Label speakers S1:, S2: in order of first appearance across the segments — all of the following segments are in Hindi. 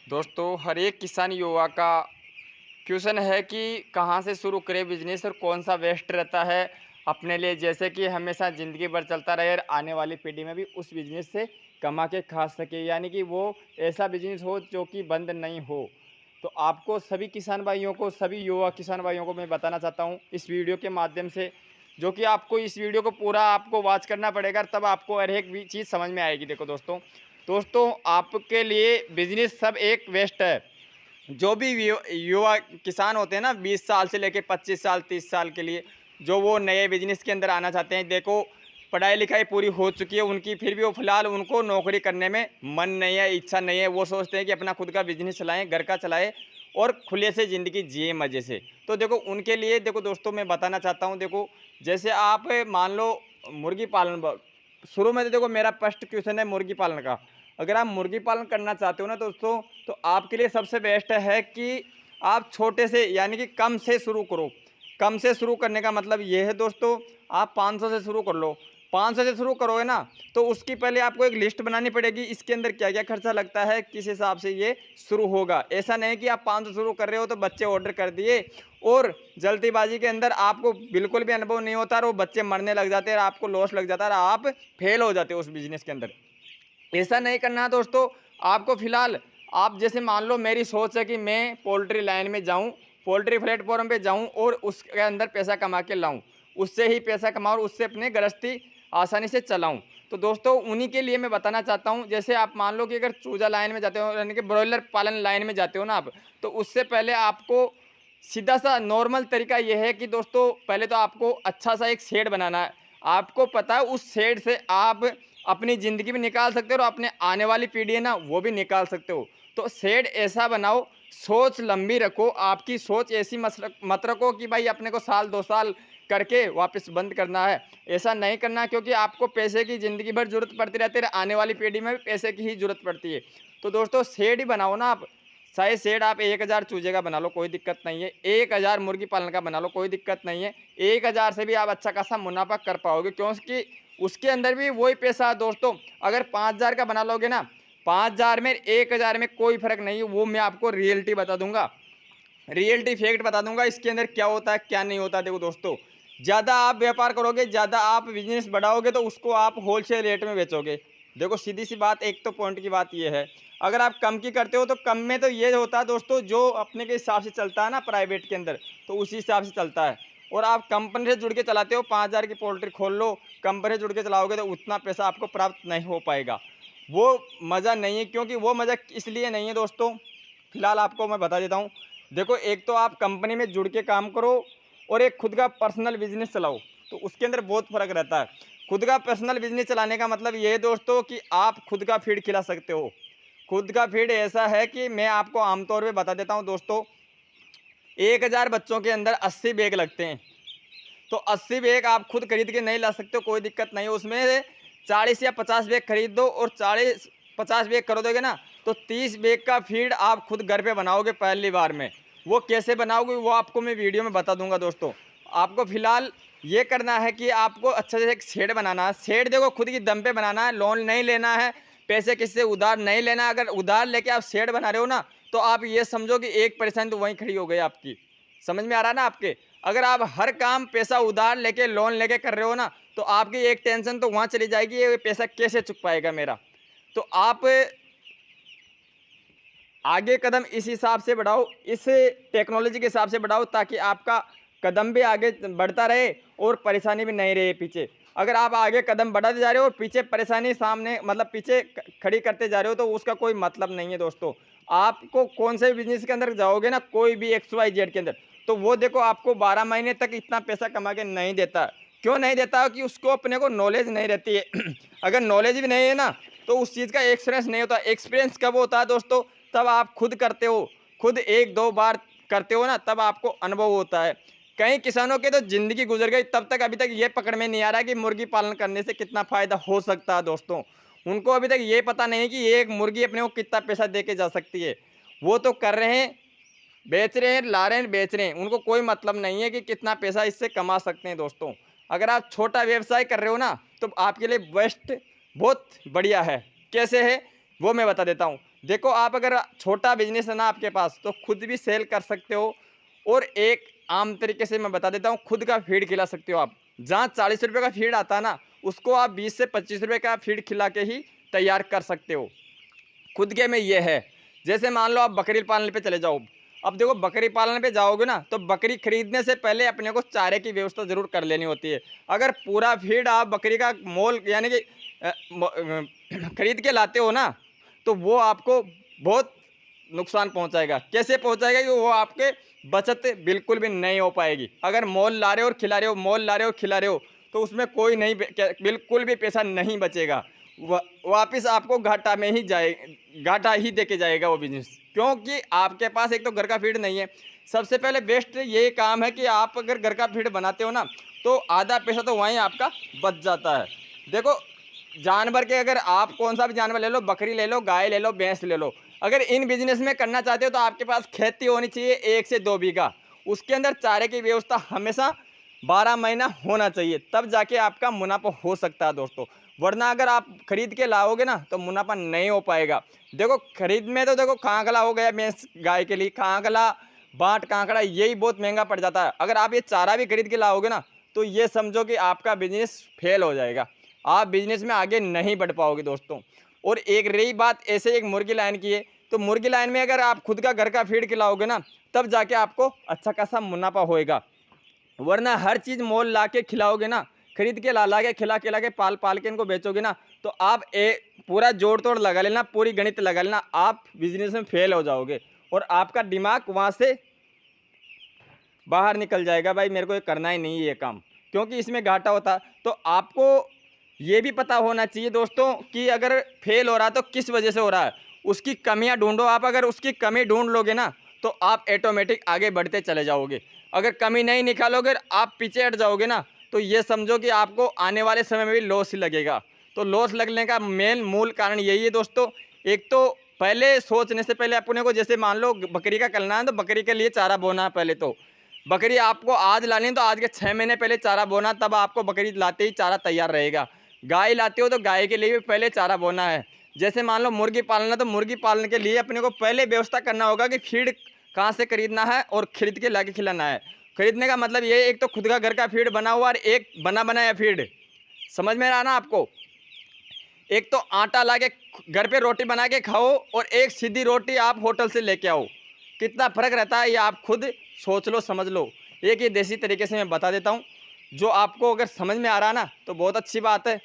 S1: दोस्तों, हर एक किसान युवा का क्वेश्चन है कि कहाँ से शुरू करें बिजनेस और कौन सा बेस्ट रहता है अपने लिए, जैसे कि हमेशा ज़िंदगी भर चलता रहे और आने वाली पीढ़ी में भी उस बिजनेस से कमा के खा सके, यानी कि वो ऐसा बिजनेस हो जो कि बंद नहीं हो। तो आपको सभी किसान भाइयों को, सभी युवा किसान भाइयों को मैं बताना चाहता हूँ इस वीडियो के माध्यम से, जो कि आपको इस वीडियो को पूरा आपको वॉच करना पड़ेगा, तब आपको हर एक भी चीज़ समझ में आएगी। देखो दोस्तों, आपके लिए बिजनेस सब एक वेस्ट है। जो भी युवा किसान होते हैं ना, 20 साल से लेके 25 साल 30 साल के लिए, जो वो नए बिजनेस के अंदर आना चाहते हैं, देखो पढ़ाई लिखाई पूरी हो चुकी है उनकी, फिर भी वो फिलहाल उनको नौकरी करने में मन नहीं है, इच्छा नहीं है। वो सोचते हैं कि अपना खुद का बिजनेस चलाएं, घर का चलाएं और खुले से ज़िंदगी जिए मज़े से। तो देखो उनके लिए, देखो दोस्तों, मैं बताना चाहता हूँ। देखो जैसे आप मान लो मुर्गी पालन, शुरू में तो देखो मेरा फर्स्ट क्वेश्चन है मुर्गी पालन का। अगर आप मुर्गी पालन करना चाहते हो ना दोस्तों, तो आपके लिए सबसे बेस्ट है कि आप छोटे से, यानी कि कम से शुरू करो। कम से शुरू करने का मतलब ये है दोस्तों, आप 500 से शुरू कर लो। 500 से शुरू करोगे ना, तो उसकी पहले आपको एक लिस्ट बनानी पड़ेगी, इसके अंदर क्या-क्या खर्चा लगता है, किस हिसाब से ये शुरू होगा। ऐसा नहीं कि आप 500 शुरू कर रहे हो तो बच्चे ऑर्डर कर दिए और जल्दीबाजी के अंदर आपको बिल्कुल भी अनुभव नहीं होता और वो बच्चे मरने लग जाते हैं और आपको लॉस लग जाता है और आप फेल हो जाते हो उस बिज़नेस के अंदर। ऐसा नहीं करना है दोस्तों। आपको फिलहाल, आप जैसे मान लो मेरी सोच है कि मैं पोल्ट्री लाइन में जाऊं, पोल्ट्री प्लेटफॉर्म पे जाऊं और उसके अंदर पैसा कमा के लाऊं, उससे ही पैसा कमाऊं और उससे अपने गृहस्थी आसानी से चलाऊं। तो दोस्तों, उन्हीं के लिए मैं बताना चाहता हूं। जैसे आप मान लो कि अगर चूजा लाइन में जाते हो, यानी कि ब्रॉयलर पालन लाइन में जाते हो ना आप, तो उससे पहले आपको सीधा सा नॉर्मल तरीका यह है कि दोस्तों, पहले तो आपको अच्छा सा एक शेड बनाना है। आपको पता है उस शेड से आप अपनी ज़िंदगी भी निकाल सकते हो और अपने आने वाली पीढ़ी है ना, वो भी निकाल सकते हो। तो शेड ऐसा बनाओ, सोच लंबी रखो, आपकी सोच ऐसी मत रखो कि भाई अपने को साल 2 साल करके वापस बंद करना है। ऐसा नहीं करना, क्योंकि आपको पैसे की ज़िंदगी भर ज़रूरत पड़ती रहती है, आने वाली पीढ़ी में भी पैसे की ही ज़रूरत पड़ती है। तो दोस्तों, शेड ही बनाओ ना आप। चाहे शेड आप 1000 चूजे का बना लो, कोई दिक्कत नहीं है। 1000 मुर्गी पालन का बना लो, कोई दिक्कत नहीं है। 1000 से भी आप अच्छा खासा मुनाफा कर पाओगे, क्योंकि उसके अंदर भी वही पैसा है दोस्तों। अगर 5000 का बना लोगे ना, 5000 में 1000 में कोई फर्क नहीं है। वो मैं आपको रियलिटी बता दूंगा, रियलिटी फैक्ट बता दूंगा इसके अंदर क्या होता है क्या नहीं होता। देखो दोस्तों, ज़्यादा आप व्यापार करोगे, ज़्यादा आप बिजनेस बढ़ाओगे, तो उसको आप होलसेल रेट में बेचोगे। देखो सीधी सी बात, एक तो पॉइंट की बात ये है। अगर आप कम की करते हो तो कम में तो ये होता है दोस्तों, जो अपने के हिसाब से चलता है ना प्राइवेट के अंदर, तो उसी हिसाब से चलता है। और आप कंपनी से जुड़ के चलाते हो, 5000 की पोल्ट्री खोल लो, कंपनी से जुड़ के चलाओगे तो उतना पैसा आपको प्राप्त नहीं हो पाएगा। वो मज़ा नहीं है, क्योंकि वो मज़ा इसलिए नहीं है दोस्तों, फिलहाल आपको मैं बता देता हूँ। देखो, एक तो आप कंपनी में जुड़ के काम करो और एक खुद का पर्सनल बिजनेस चलाओ, तो उसके अंदर बहुत फ़र्क रहता है। खुद का पर्सनल बिजनेस चलाने का मतलब ये है दोस्तों कि आप खुद का फीड खिला सकते हो। खुद का फीड ऐसा है कि मैं आपको आमतौर पे बता देता हूँ दोस्तों, 1000 बच्चों के अंदर 80 बैग लगते हैं। तो 80 बैग आप खुद खरीद के नहीं ला सकते हो, कोई दिक्कत नहीं है। उसमें से 40 या 50 बैग खरीद दो और 40-50 बैग कर दोगे ना, तो 30 बैग का फीड आप खुद घर पे बनाओगे पहली बार में। वो कैसे बनाओगे वो आपको मैं वीडियो में बता दूंगा दोस्तों। आपको फिलहाल ये करना है कि आपको अच्छे से एक शेड बनाना है। शेड देखो खुद की दम पे बनाना है, लोन नहीं लेना है, पैसे किसी से उधार नहीं लेना है। अगर उधार लेके आप शेड बना रहे हो ना, तो आप ये समझो कि 1% तो वहीं खड़ी हो गई आपकी। समझ में आ रहा है ना आपके? अगर आप हर काम पैसा उधार लेके, लोन लेके कर रहे हो ना, तो आपकी एक टेंशन तो वहाँ चली जाएगी, ये पैसा कैसे चुक पाएगा मेरा। तो आप आगे कदम इस हिसाब से बढ़ाओ, इस टेक्नोलॉजी के हिसाब से बढ़ाओ, ताकि आपका कदम भी आगे बढ़ता रहे और परेशानी भी नहीं रहे पीछे। अगर आप आगे कदम बढ़ाते जा रहे हो और पीछे परेशानी सामने, मतलब पीछे खड़ी करते जा रहे हो, तो उसका कोई मतलब नहीं है दोस्तों। आपको कौन से बिजनेस के अंदर जाओगे ना, कोई भी एक्स वाई जेड के अंदर, तो वो देखो आपको 12 महीने तक इतना पैसा कमा के नहीं देता। क्यों नहीं देता? कि उसको अपने को नॉलेज नहीं रहती है। अगर नॉलेज भी नहीं है ना, तो उस चीज़ का एक्सपीरियंस नहीं होता। एक्सपीरियंस कब होता है दोस्तों? तब आप खुद करते हो, खुद 1-2 बार करते हो ना, तब आपको अनुभव होता है। कई किसानों की तो ज़िंदगी गुज़र गई, तब तक अभी तक ये पकड़ में नहीं आ रहा है कि मुर्गी पालन करने से कितना फ़ायदा हो सकता है दोस्तों। उनको अभी तक ये पता नहीं है कि एक मुर्गी अपने को कितना पैसा दे के जा सकती है। वो तो कर रहे हैं, बेच रहे हैं, ला रहे हैं, बेच रहे हैं। उनको कोई मतलब नहीं है कि कितना पैसा इससे कमा सकते हैं दोस्तों। अगर आप छोटा व्यवसाय कर रहे हो ना, तो आपके लिए बेस्ट बहुत बढ़िया है। कैसे है? वो मैं बता देता हूँ। देखो आप अगर छोटा बिजनेस है ना आपके पास, तो खुद भी सेल कर सकते हो और एक आम तरीके से मैं बता देता हूँ, खुद का फीड खिला सकते हो आप। जहाँ 40 रुपये का फीड आता है ना, उसको आप 20 से 25 रुपये का फीड खिला के ही तैयार कर सकते हो। खुद के में ये है, जैसे मान लो आप बकरी पालने पे चले जाओ। अब देखो बकरी पालने पे जाओगे ना, तो बकरी खरीदने से पहले अपने को चारे की व्यवस्था ज़रूर कर लेनी होती है। अगर पूरा फीड आप बकरी का मोल यानी कि खरीद के लाते हो ना, तो वो आपको बहुत नुकसान पहुंचाएगा। कैसे पहुंचाएगा कि वो आपके बचत बिल्कुल भी नहीं हो पाएगी। अगर मोल ला रहे हो और खिला रहे हो, मोल ला रहे हो खिला रहे हो, तो उसमें कोई नहीं, बिल्कुल भी पैसा नहीं बचेगा। वापिस आपको घाटा में ही जाए, घाटा ही देके जाएगा वो बिजनेस, क्योंकि आपके पास एक तो घर का फीड नहीं है। सबसे पहले बेस्ट ये काम है कि आप अगर घर का फीड बनाते हो ना, तो आधा पैसा तो वहीं आपका बच जाता है। देखो जानवर के, अगर आप कौन सा भी जानवर ले लो, बकरी ले लो, गाय ले लो, भैंस ले लो, अगर इन बिजनेस में करना चाहते हो तो आपके पास खेती होनी चाहिए 1 से 2 बीघा। उसके अंदर चारे की व्यवस्था हमेशा 12 महीना होना चाहिए, तब जाके आपका मुनाफा हो सकता है दोस्तों। वरना अगर आप खरीद के लाओगे ना, तो मुनाफा नहीं हो पाएगा। देखो खरीद में तो देखो कांकला हो गया भैंस गाय के लिए, कांकला, बाट कांकड़ा, यही बहुत महंगा पड़ जाता है। अगर आप ये चारा भी खरीद के लाओगे ना, तो ये समझो कि आपका बिजनेस फेल हो जाएगा, आप बिजनेस में आगे नहीं बढ़ पाओगे दोस्तों। और एक रही बात ऐसे एक मुर्गी लाइन की है, तो मुर्गी लाइन में अगर आप खुद का घर का फीड खिलाओगे ना, तब जाके आपको अच्छा खासा मुनाफा होएगा। वरना हर चीज़ मोल ला के खिलाओगे ना, खरीद के ला के खिला के पाल पाल के इनको बेचोगे ना, तो आप पूरा जोड़ तोड़ लगा लेना, पूरी गणित लगा लेना, आप बिजनेस में फेल हो जाओगे और आपका दिमाग वहाँ से बाहर निकल जाएगा, भाई मेरे को ये करना ही नहीं है ये काम, क्योंकि इसमें घाटा होता है। तो आपको ये भी पता होना चाहिए दोस्तों कि अगर फेल हो रहा है तो किस वजह से हो रहा है, उसकी कमियां ढूंढो। आप अगर उसकी कमी ढूंढ लोगे ना, तो आप ऑटोमेटिक आगे बढ़ते चले जाओगे। अगर कमी नहीं निकालोगे, आप पीछे हट जाओगे ना, तो ये समझो कि आपको आने वाले समय में भी लॉस ही लगेगा। तो लॉस लगने का मेन मूल कारण यही है दोस्तों। एक तो पहले सोचने से पहले अपने को, जैसे मान लो बकरी का करना है, तो बकरी के लिए चारा बोना है। पहले तो बकरी आपको आज लानी है, तो आज के 6 महीने पहले चारा बोना, तब आपको बकरी लाते ही चारा तैयार रहेगा। गाय लाते हो तो गाय के लिए भी पहले चारा बोना है। जैसे मान लो मुर्गी पालना, तो मुर्गी पालने के लिए अपने को पहले व्यवस्था करना होगा कि फीड कहाँ से खरीदना है और खरीद के लाके खिलाना है। खरीदने का मतलब ये, एक तो खुद का घर का फीड बना हुआ और एक बना बनाया फीड। समझ में रहा ना आपको? एक तो आटा लाके घर पे रोटी बना के खाओ और एक सीधी रोटी आप होटल से लेके आओ, कितना फर्क रहता है ये आप खुद सोच लो, समझ लो। एक ये देसी तरीके से मैं बता देता हूँ, जो आपको अगर समझ में आ रहा है ना, तो बहुत अच्छी बात है।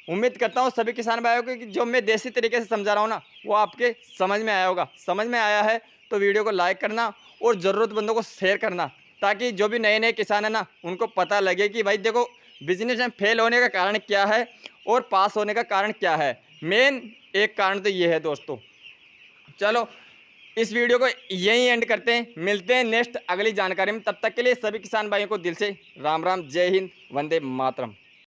S1: उम्मीद करता हूँ सभी किसान भाइयों को कि जो मैं देसी तरीके से समझा रहा हूँ ना, वो आपके समझ में आया होगा। समझ में आया है तो वीडियो को लाइक करना और ज़रूरतमंदों को शेयर करना, ताकि जो भी नए नए किसान है ना, उनको पता लगे कि भाई देखो बिजनेस में फेल होने का कारण क्या है और पास होने का कारण क्या है। मेन एक कारण तो ये है दोस्तों। चलो इस वीडियो को यहीं एंड करते हैं, मिलते हैं नेक्स्ट अगली जानकारी में। तब तक के लिए सभी किसान भाइयों को दिल से राम राम, जय हिंद, वंदे मातरम।